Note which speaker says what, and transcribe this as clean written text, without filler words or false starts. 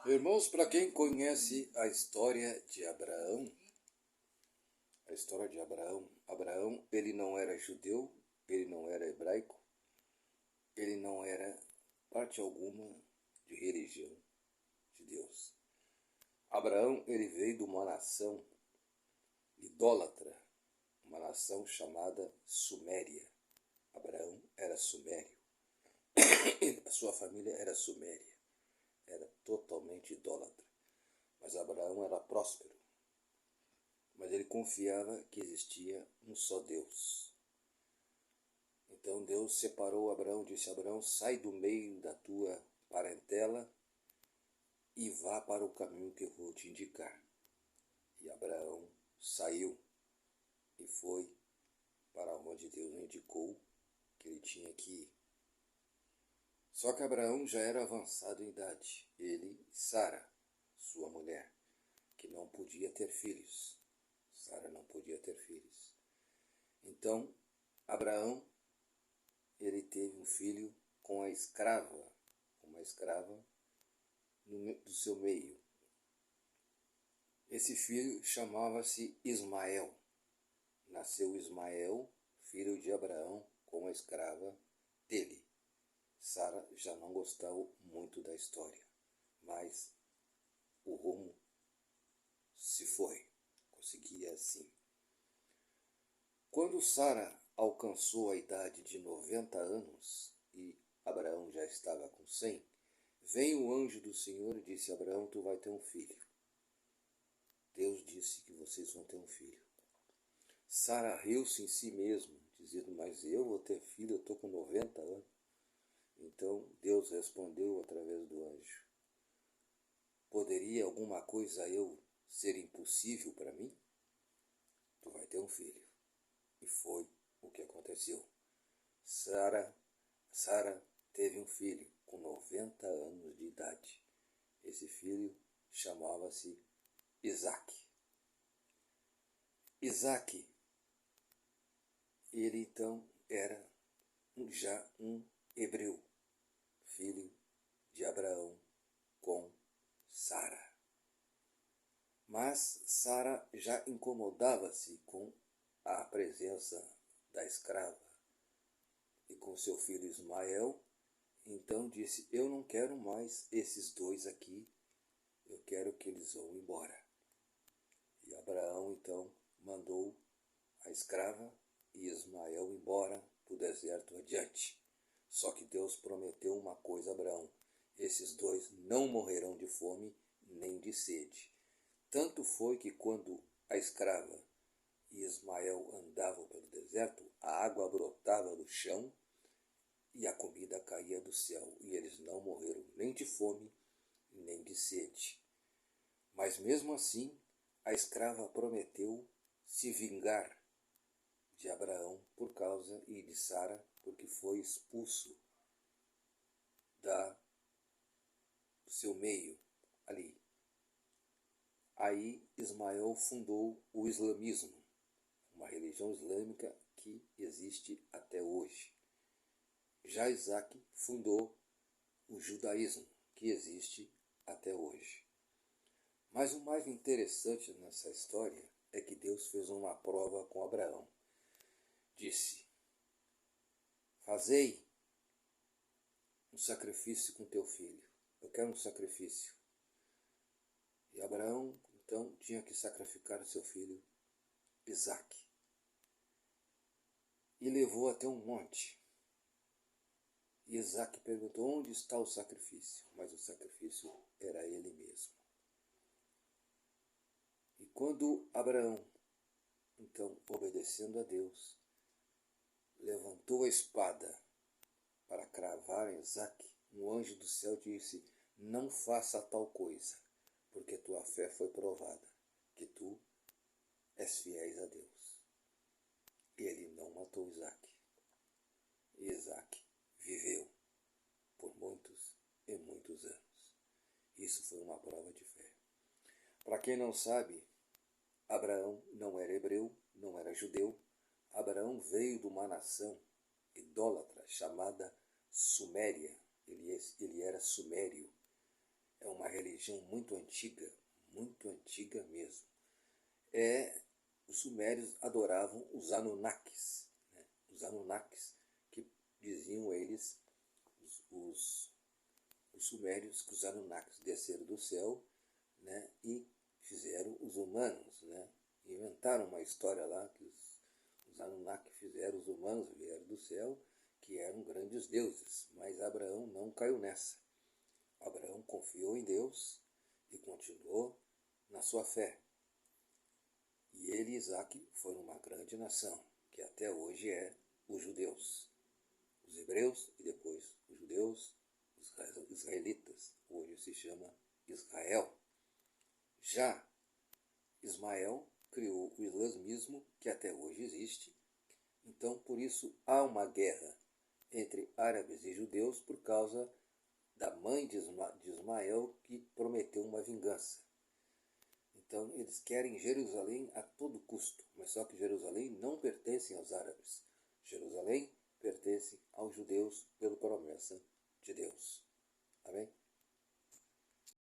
Speaker 1: Irmãos, para quem conhece a história de Abraão, Abraão, ele não era judeu, ele não era hebraico, ele não era parte alguma de religião de Deus. Abraão, ele veio de uma nação idólatra, uma nação chamada Suméria. Abraão era sumério, a sua família era suméria, era totalmente idólatra. Mas Abraão era próspero. Mas ele confiava que existia um só Deus. Então Deus separou Abraão, disse: Abraão, sai do meio da tua parentela e vá para o caminho que eu vou te indicar. E Abraão saiu e foi para onde Deus indicou que ele tinha que ir. Só que Abraão já era avançado em idade, ele e Sara, sua mulher, que não podia ter filhos. Sara não podia ter filhos. Então, Abraão, ele teve um filho com a escrava, uma escrava do seu meio. Esse filho chamava-se Ismael. Nasceu Ismael, filho de Abraão, com a escrava dele. Sara já não gostava muito da história, mas o rumo se foi. Conseguia assim. Quando Sara alcançou a idade de 90 anos e Abraão já estava com 100, veio o anjo do Senhor e disse: Abraão, tu vai ter um filho. Deus disse que vocês vão ter um filho. Sara riu-se em si mesma, dizendo: mas eu vou ter filho, eu estou com 90 anos. Então Deus respondeu através do anjo: poderia alguma coisa eu ser impossível para mim? Tu vai ter um filho. E foi o que aconteceu. Sara teve um filho com 90 anos de idade. Esse filho chamava-se Isaac. Isaac, ele então era já um hebreu, filho de Abraão com Sara. Mas Sara já incomodava-se com a presença da escrava e com seu filho Ismael. Então disse: eu não quero mais esses dois aqui, eu quero que eles vão embora. E Abraão então mandou a escrava e Ismael embora para o deserto adiante. Só que Deus prometeu uma coisa a Abraão: esses dois não morrerão de fome nem de sede. Tanto foi que quando a escrava e Ismael andavam pelo deserto, a água brotava do chão e a comida caía do céu, e eles não morreram nem de fome nem de sede. Mas mesmo assim, a escrava prometeu se vingar de Abraão por causa e de Sara, porque foi expulso do seu meio ali. Aí Ismael fundou o islamismo, uma religião islâmica que existe até hoje. Já Isaac fundou o judaísmo, que existe até hoje. Mas o mais interessante nessa história é que Deus fez uma prova com Abraão. Disse: fazei um sacrifício com teu filho. Eu quero um sacrifício. E Abraão, então, tinha que sacrificar seu filho Isaac. E levou até um monte. E Isaac perguntou: onde está o sacrifício? Mas o sacrifício era ele mesmo. E quando Abraão, então, obedecendo a Deus, levantou a espada para cravar em Isaac, um anjo do céu disse: não faça tal coisa, porque tua fé foi provada, que tu és fiel a Deus. E ele não matou Isaac. E Isaac viveu por muitos e muitos anos. Isso foi uma prova de fé. Para quem não sabe, Abraão não era hebreu, não era judeu. Abraão veio de uma nação idólatra chamada Suméria. Ele era sumério. é uma religião muito antiga mesmo. Os sumérios adoravam os Anunnakis, né? Os Anunnakis, que diziam eles, os sumérios, que os Anunnakis desceram do céu, né? E fizeram os humanos, né? Inventaram uma história lá que os Anunnaki fizeram os humanos, vieram do céu, que eram grandes deuses. Mas Abraão não caiu nessa. Abraão confiou em Deus e continuou na sua fé. E ele e Isaac foram uma grande nação, que até hoje é os judeus. Os hebreus e depois os judeus, os israelitas. Hoje se chama Israel. Já Ismael criou o islamismo, que até hoje existe. Então, por isso, há uma guerra entre árabes e judeus por causa da mãe de Ismael, que prometeu uma vingança. Então, eles querem Jerusalém a todo custo, mas só que Jerusalém não pertence aos árabes. Jerusalém pertence aos judeus pela promessa de Deus. Amém?